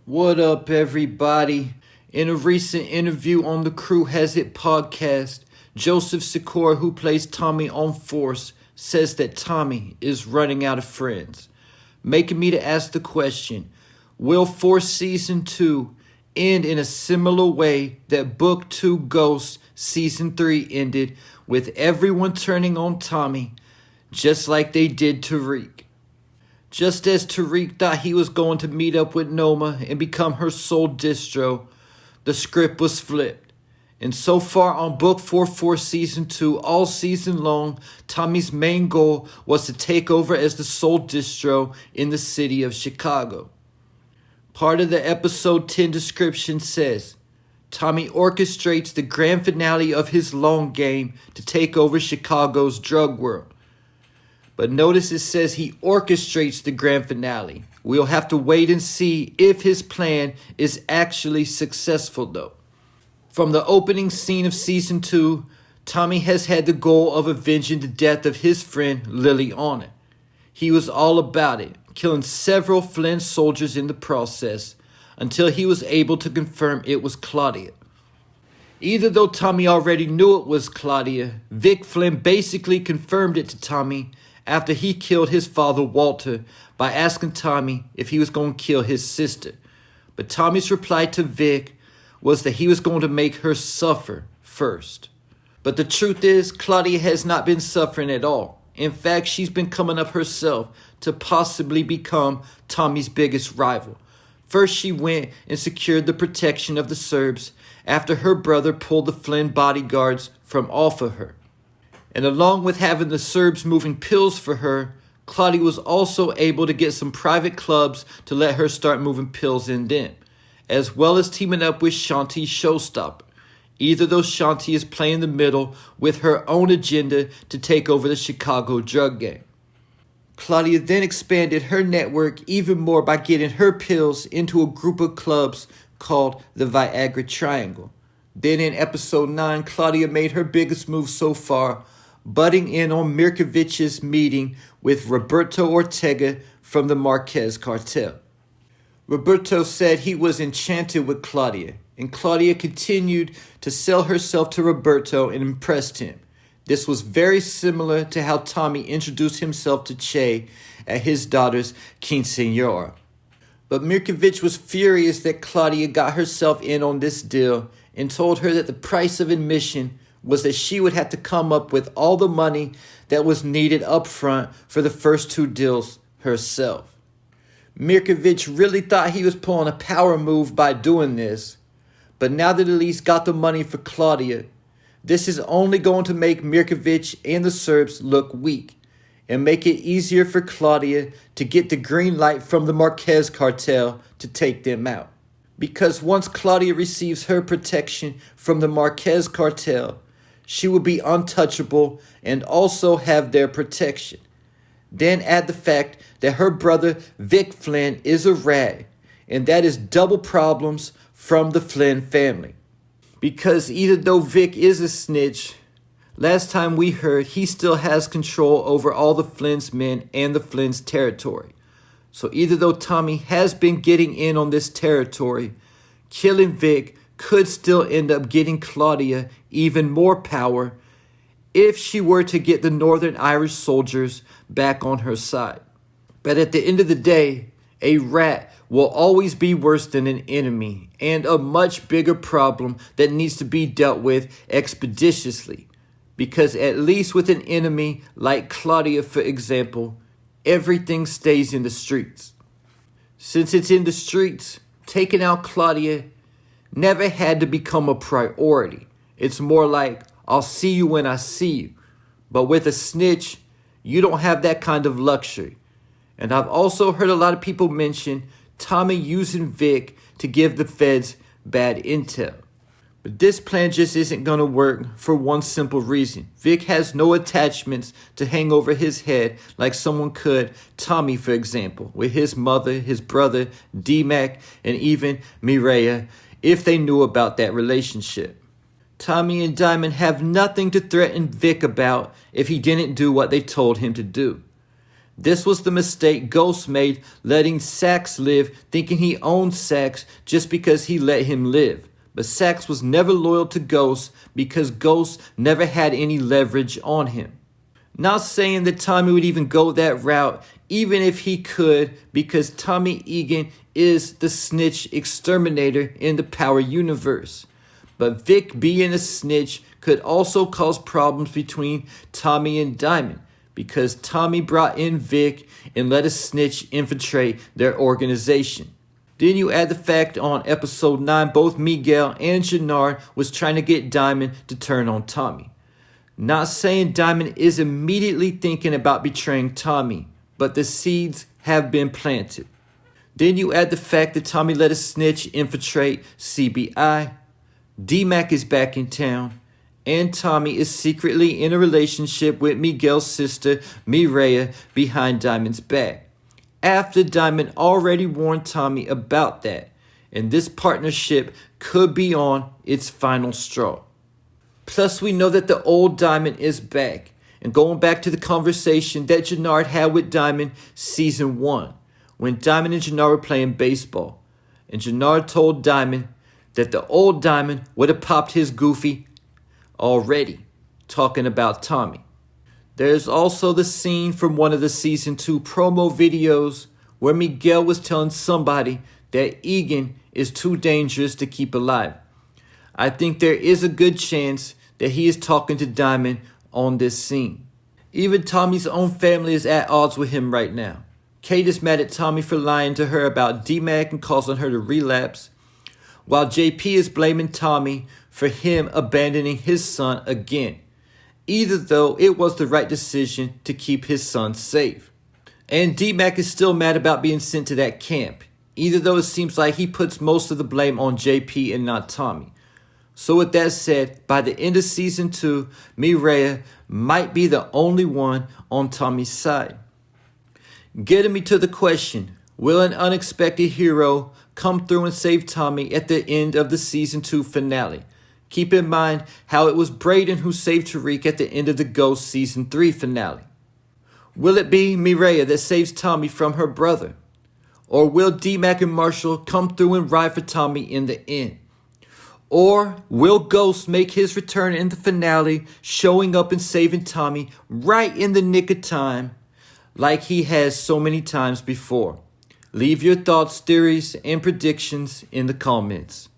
What up, everybody? In a recent interview on the Crew Has It podcast, Joseph Sikora, who plays Tommy on Force, says that Tommy is running out of friends, making me to ask the question, will Force Season 2 end in a similar way that Book 2 Ghost Season 3 ended, with everyone turning on Tommy, just like they did Tariq? Just as Tariq thought he was going to meet up with Noma and become her sole distro, the script was flipped. And so far on Book 4 for Season 2, all season long, Tommy's main goal was to take over as the sole distro in the city of Chicago. Part of the episode 10 description says, Tommy orchestrates the grand finale of his long game to take over Chicago's drug world. But notice it says he orchestrates the grand finale. We'll have to wait and see if his plan is actually successful though. From the opening scene of Season 2, Tommy has had the goal of avenging the death of his friend Lily Honor. He was all about it, killing several Flynn soldiers in the process, until he was able to confirm it was Claudia. Either though Tommy already knew it was Claudia, Vic Flynn basically confirmed it to Tommy after he killed his father Walter by asking Tommy if he was going to kill his sister. But Tommy's reply to Vic was that he was going to make her suffer first. But the truth is, Claudia has not been suffering at all. In fact, she's been coming up herself to possibly become Tommy's biggest rival. First, she went and secured the protection of the Serbs after her brother pulled the Flynn bodyguards from off of her. And along with having the Serbs moving pills for her, Claudia was also able to get some private clubs to let her start moving pills in them, as well as teaming up with Shanti Showstopper. Either though Shanti is playing the middle with her own agenda to take over the Chicago drug gang. Claudia then expanded her network even more by getting her pills into a group of clubs called the Viagra Triangle. Then in episode 9, Claudia made her biggest move so far, butting in on Mirkovich's meeting with Roberto Ortega from the Marquez cartel. Roberto said he was enchanted with Claudia, and Claudia continued to sell herself to Roberto and impressed him. This was very similar to how Tommy introduced himself to Che at his daughter's quinceañera. But Mirkovich was furious that Claudia got herself in on this deal and told her that the price of admission was that she would have to come up with all the money that was needed up front for the first two deals herself. Mirkovich really thought he was pulling a power move by doing this, but now that Elise got the money for Claudia, this is only going to make Mirkovich and the Serbs look weak and make it easier for Claudia to get the green light from the Marquez cartel to take them out. Because once Claudia receives her protection from the Marquez cartel, she will be untouchable and also have their protection. Then add the fact that her brother Vic Flynn is a rat, and that is double problems from the Flynn family. Because either though Vic is a snitch, last time we heard he still has control over all the Flynn's men and the Flynn's territory. So either though Tommy has been getting in on this territory, killing Vic could still end up getting Claudia even more power if she were to get the Northern Irish soldiers back on her side. But at the end of the day, a rat will always be worse than an enemy and a much bigger problem that needs to be dealt with expeditiously. Because at least with an enemy like Claudia, for example, everything stays in the streets. Since it's in the streets, taking out Claudia never had to become a priority. It's more like, I'll see you when I see you. But with a snitch, you don't have that kind of luxury. And I've also heard a lot of people mention Tommy using Vic to give the feds bad intel. But this plan just isn't going to work for one simple reason. Vic has no attachments to hang over his head like someone could Tommy, for example, with his mother, his brother, D-Mac, and even Mireya, if they knew about that relationship. Tommy and Diamond have nothing to threaten Vic about if he didn't do what they told him to do. This was the mistake Ghost made, letting Sax live, thinking he owned Sax just because he let him live. But Sax was never loyal to Ghost because Ghost never had any leverage on him. Not saying that Tommy would even go that route, even if he could, because Tommy Egan is the snitch exterminator in the Power universe. But Vic being a snitch could also cause problems between Tommy and Diamond, because Tommy brought in Vic and let a snitch infiltrate their organization. Then you add the fact on episode 9, both Miguel and Gennard was trying to get Diamond to turn on Tommy. Not saying Diamond is immediately thinking about betraying Tommy, but the seeds have been planted. Then you add the fact that Tommy let a snitch infiltrate CBI, D-Mac is back in town, and Tommy is secretly in a relationship with Miguel's sister, Mireya, behind Diamond's back, after Diamond already warned Tommy about that, and this partnership could be on its final straw. Plus, we know that the old Diamond is back, and going back to the conversation that Gennard had with Diamond season 1, when Diamond and Gennard were playing baseball, and Gennard told Diamond that the old Diamond would have popped his goofy already, talking about Tommy. There's also the scene from one of the season 2 promo videos where Miguel was telling somebody that Egan is too dangerous to keep alive. I think there is a good chance that he is talking to Diamond on this scene. Even Tommy's own family is at odds with him right now. Kate is mad at Tommy for lying to her about D-Mac and causing her to relapse, while JP is blaming Tommy for him abandoning his son again, even though it was the right decision to keep his son safe. And D-Mac is still mad about being sent to that camp, even though it seems like he puts most of the blame on JP and not Tommy. So with that said, by the end of season 2, Mireya might be the only one on Tommy's side. Getting me to the question, will an unexpected hero come through and save Tommy at the end of the season 2 finale? Keep in mind how it was Brayden who saved Tariq at the end of the Ghost season 3 finale. Will it be Mireya that saves Tommy from her brother? Or will D-Mac and Marshall come through and ride for Tommy in the end? Or will Ghost make his return in the finale, showing up and saving Tommy right in the nick of time, like he has so many times before? Leave your thoughts, theories, and predictions in the comments.